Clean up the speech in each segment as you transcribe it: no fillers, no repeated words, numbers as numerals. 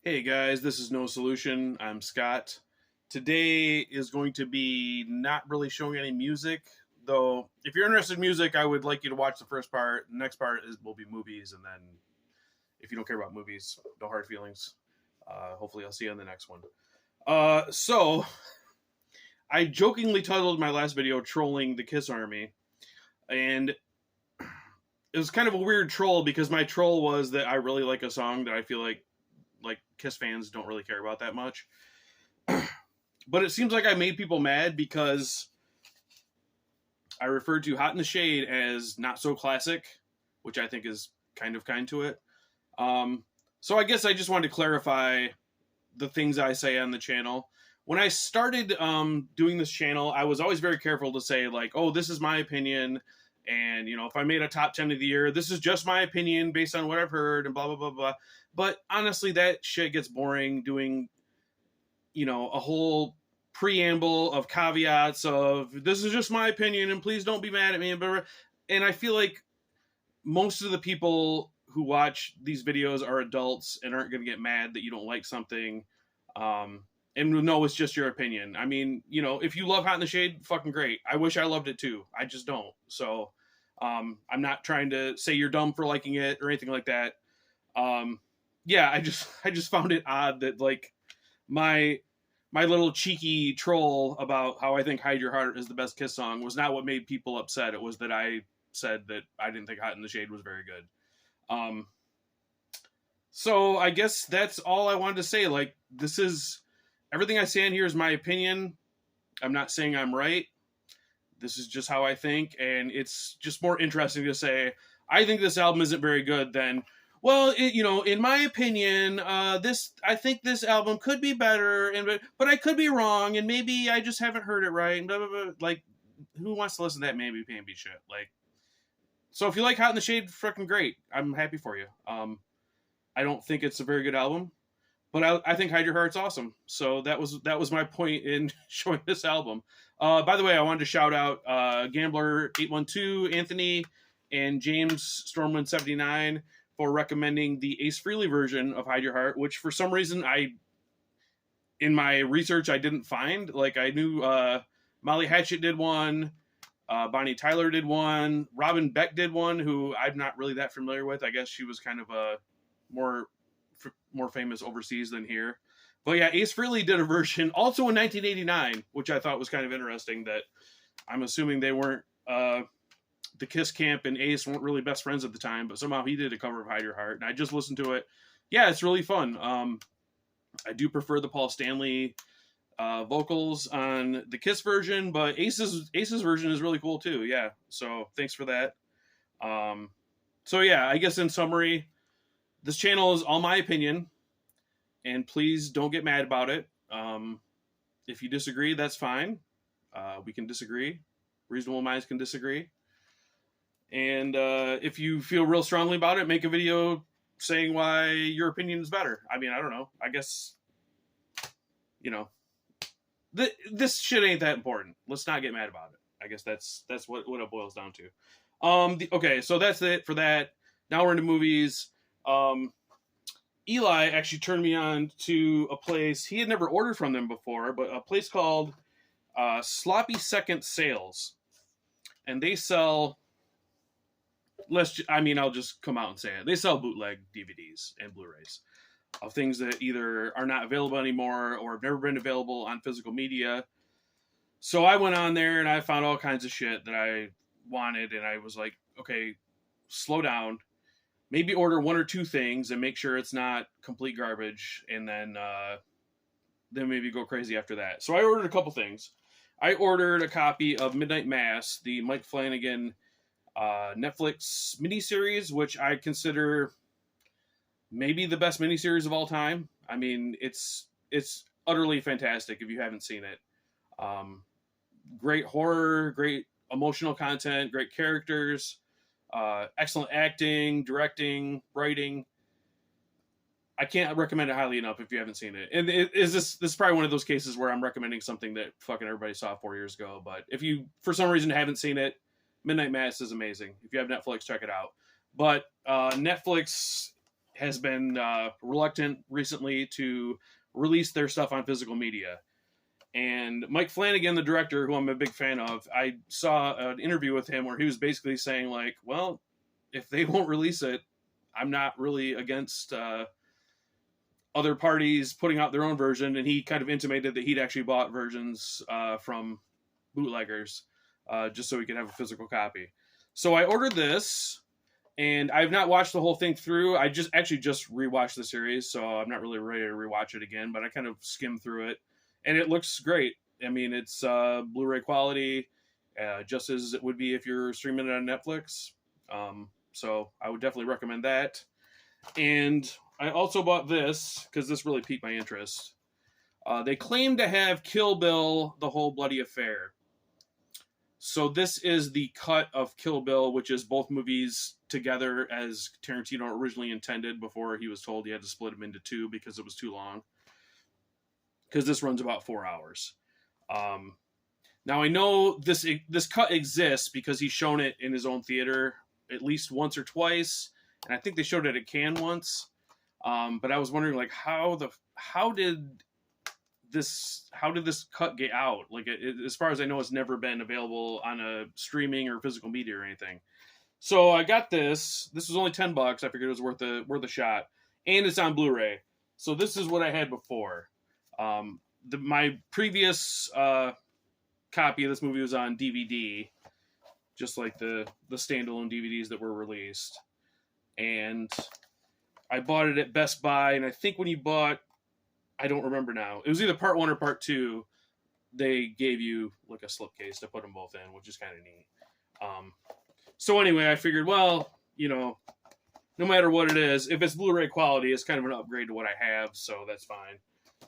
Hey guys, this is No Solution. I'm Scott. Today is going to be not really showing any music, though. If you're interested in music, I would like you to watch the first part. The next part will be movies, and then if you don't care about movies, no hard feelings. Hopefully, I'll see you on the next one. So I jokingly titled my last video "Trolling the Kiss Army," and it was kind of a weird troll because my troll was that I really like a song that I feel like Kiss fans don't really care about that much. But it seems like I made people mad because I referred to Hot in the Shade as not so classic, which I think is kind to it. So I guess I just wanted to clarify the things I say on the channel. When I started doing this channel, I was always very careful to say, like, oh, this is my opinion. And, you know, if I made a top 10 of the year, this is just my opinion based on what I've heard and blah, blah, blah, blah. But honestly, that shit gets boring doing, you know, a whole preamble of caveats of this is just my opinion and please don't be mad at me. And I feel like most of the people who watch these videos are adults and aren't going to get mad that you don't like something. And no, it's just your opinion. I mean, you know, if you love Hot in the Shade, fucking great. I wish I loved it too. I just don't. So I'm not trying to say you're dumb for liking it or anything like that. Yeah, I just found it odd that like my little cheeky troll about how I think Hide Your Heart is the best Kiss song was not what made people upset. It was that I said that I didn't think Hot in the Shade was very good. So I guess that's all I wanted to say. Like, this is everything I say in here is my opinion. I'm not saying I'm right. This is just how I think, and it's just more interesting to say I think this album isn't very good than, well, you know, in my opinion, I think this album could be better, but I could be wrong, and maybe I just haven't heard it right. And blah, blah, blah. Like, who wants to listen to that maybe pamby shit? Like, so if you like Hot in the Shade, freaking great. I'm happy for you. I don't think it's a very good album, but I think Hide Your Heart's awesome. So that was my point in showing this album. By the way, I wanted to shout out Gambler812, Anthony, and James Stormwind79 for recommending the Ace Frehley version of Hide Your Heart, which for some reason in my research I didn't find. Like, I knew Molly Hatchet did one, Bonnie Tyler did one, Robin Beck did one, who I'm not really that familiar with. I guess she was kind of a more famous overseas than here. But yeah, Ace Frehley did a version also in 1989, which I thought was kind of interesting. That I'm assuming they weren't the Kiss Camp and Ace weren't really best friends at the time, but somehow he did a cover of Hide Your Heart, and I just listened to it. Yeah, it's really fun. I do prefer the Paul Stanley vocals on the Kiss version, but Ace's version is really cool too. Yeah, so thanks for that. So yeah, I guess in summary, this channel is all my opinion, and please don't get mad about it. If you disagree, that's fine. We can disagree. Reasonable minds can disagree. And if you feel real strongly about it, make a video saying why your opinion is better. I mean, I don't know. I guess, you know, this shit ain't that important. Let's not get mad about it. I guess that's what it boils down to. Okay, so that's it for that. Now we're into movies. Eli actually turned me on to a place he had never ordered from them before, but a place called Sloppy Second Sales. And they sell, I'll just come out and say it. They sell bootleg DVDs and Blu-rays of things that either are not available anymore or have never been available on physical media. So I went on there and I found all kinds of shit that I wanted, and I was like, okay, slow down. Maybe order one or two things and make sure it's not complete garbage, and then maybe go crazy after that. So I ordered a couple things. I ordered a copy of Midnight Mass, the Mike Flanagan Netflix miniseries, which I consider maybe the best miniseries of all time. I mean, it's utterly fantastic if you haven't seen it. Great horror, great emotional content, great characters. Excellent acting, directing, writing. I can't recommend it highly enough if you haven't seen it. And this is probably one of those cases where I'm recommending something that fucking everybody saw 4 years ago. But if you, for some reason, haven't seen it, Midnight Mass is amazing. If you have Netflix, check it out. But Netflix has been reluctant recently to release their stuff on physical media. And Mike Flanagan, the director, who I'm a big fan of, I saw an interview with him where he was basically saying, like, well, if they won't release it, I'm not really against other parties putting out their own version. And he kind of intimated that he'd actually bought versions from bootleggers just so he could have a physical copy. So I ordered this, and I've not watched the whole thing through. I just rewatched the series, so I'm not really ready to rewatch it again, but I kind of skimmed through it. And it looks great. I mean, it's Blu-ray quality, just as it would be if you're streaming it on Netflix. So I would definitely recommend that. And I also bought this, because this really piqued my interest. They claim to have Kill Bill, The Whole Bloody Affair. So this is the cut of Kill Bill, which is both movies together as Tarantino originally intended before he was told he had to split them into two because it was too long. Because this runs about 4 hours. Now I know this cut exists because he's shown it in his own theater at least once or twice, and I think they showed it at Cannes once. But I was wondering, like, how did this cut get out? Like, as far as I know, it's never been available on a streaming or physical media or anything. So I got this. This was only $10. I figured it was worth a shot, and it's on Blu-ray. So this is what I had before. My previous copy of this movie was on DVD, just like the standalone DVDs that were released. And I bought it at Best Buy, and I think when you bought, I don't remember now, it was either part 1 or part 2, they gave you like a slipcase to put them both in, which is kind of neat. So anyway, I figured, well, no matter what it is, if it's Blu-ray quality, it's kind of an upgrade to what I have, so that's fine.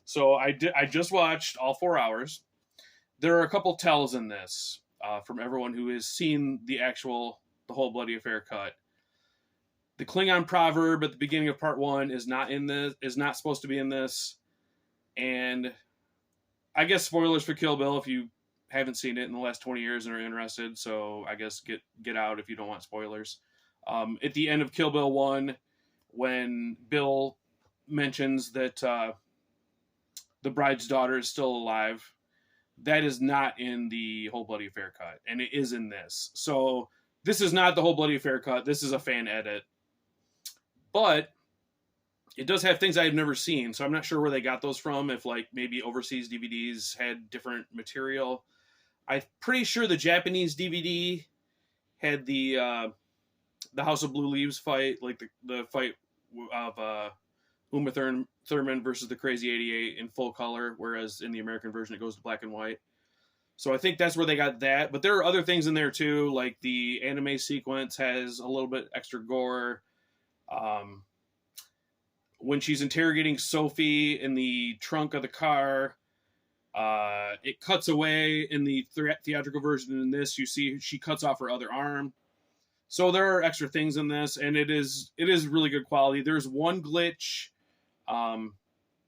So I just watched all 4 hours. There are a couple tells in this from everyone who has seen the Whole Bloody Affair cut. The Klingon proverb at the beginning of part 1 is not supposed to be in this. And I guess spoilers for Kill Bill if you haven't seen it in the last 20 years and are interested. So I guess get out if you don't want spoilers. At the end of Kill Bill 1, when Bill mentions that the bride's daughter is still alive, that is not in the Whole Bloody Affair cut, and it is in this. So this is not the Whole Bloody Affair cut. This is a fan edit. But it does have things I've never seen, so I'm not sure where they got those from, if like maybe overseas DVDs had different material. I'm pretty sure the Japanese DVD had the House of Blue Leaves fight, like the fight of Uma Thurman versus the Crazy 88 in full color, whereas in the American version it goes to black and white. So I think that's where they got that. But there are other things in there too, like the anime sequence has a little bit extra gore. When she's interrogating Sophie in the trunk of the car, it cuts away in the theatrical version. In this, you see she cuts off her other arm. So there are extra things in this, and it is really good quality. There's one glitch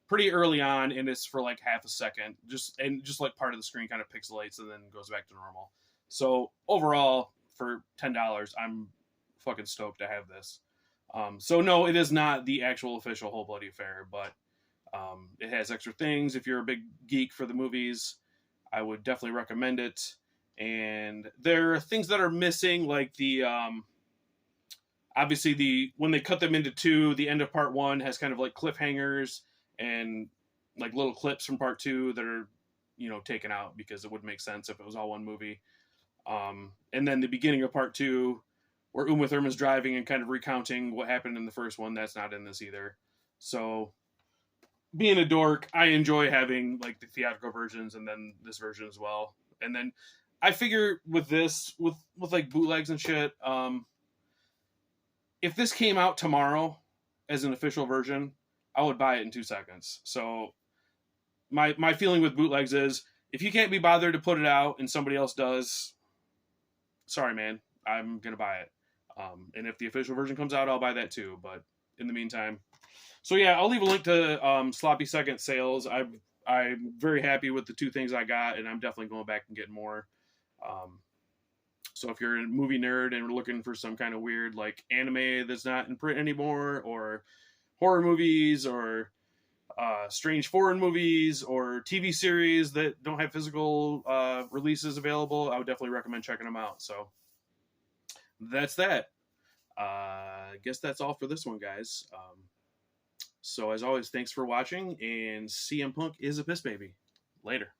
pretty early on, and it's for like half a second, just like part of the screen kind of pixelates and then goes back to normal. So overall, for $10, I'm fucking stoked to have this. So no, it is not the actual official Whole Bloody Affair, but it has extra things. If you're a big geek for the movies, I would definitely recommend it. And there are things that are missing, like the obviously when they cut them into two, the end of part 1 has kind of like cliffhangers and like little clips from part 2 that are taken out because it wouldn't make sense if it was all one movie. And then the beginning of part 2, where Uma Thurman's driving and kind of recounting what happened in the first one, that's not in this either. So, being a dork, I enjoy having like the theatrical versions and then this version as well. And then I figure with this, with like bootlegs and shit, if this came out tomorrow as an official version, I would buy it in 2 seconds. So my feeling with bootlegs is, if you can't be bothered to put it out and somebody else does, sorry, man, I'm going to buy it. And if the official version comes out, I'll buy that too. But in the meantime, so yeah, I'll leave a link to Sloppy Second sales. I'm very happy with the 2 things I got, and I'm definitely going back and getting more. So if you're a movie nerd and we're looking for some kind of weird like anime that's not in print anymore, or horror movies or strange foreign movies or TV series that don't have physical releases available, I would definitely recommend checking them out. So that's that. I guess that's all for this one, guys. So as always, thanks for watching, and CM Punk is a piss baby. Later.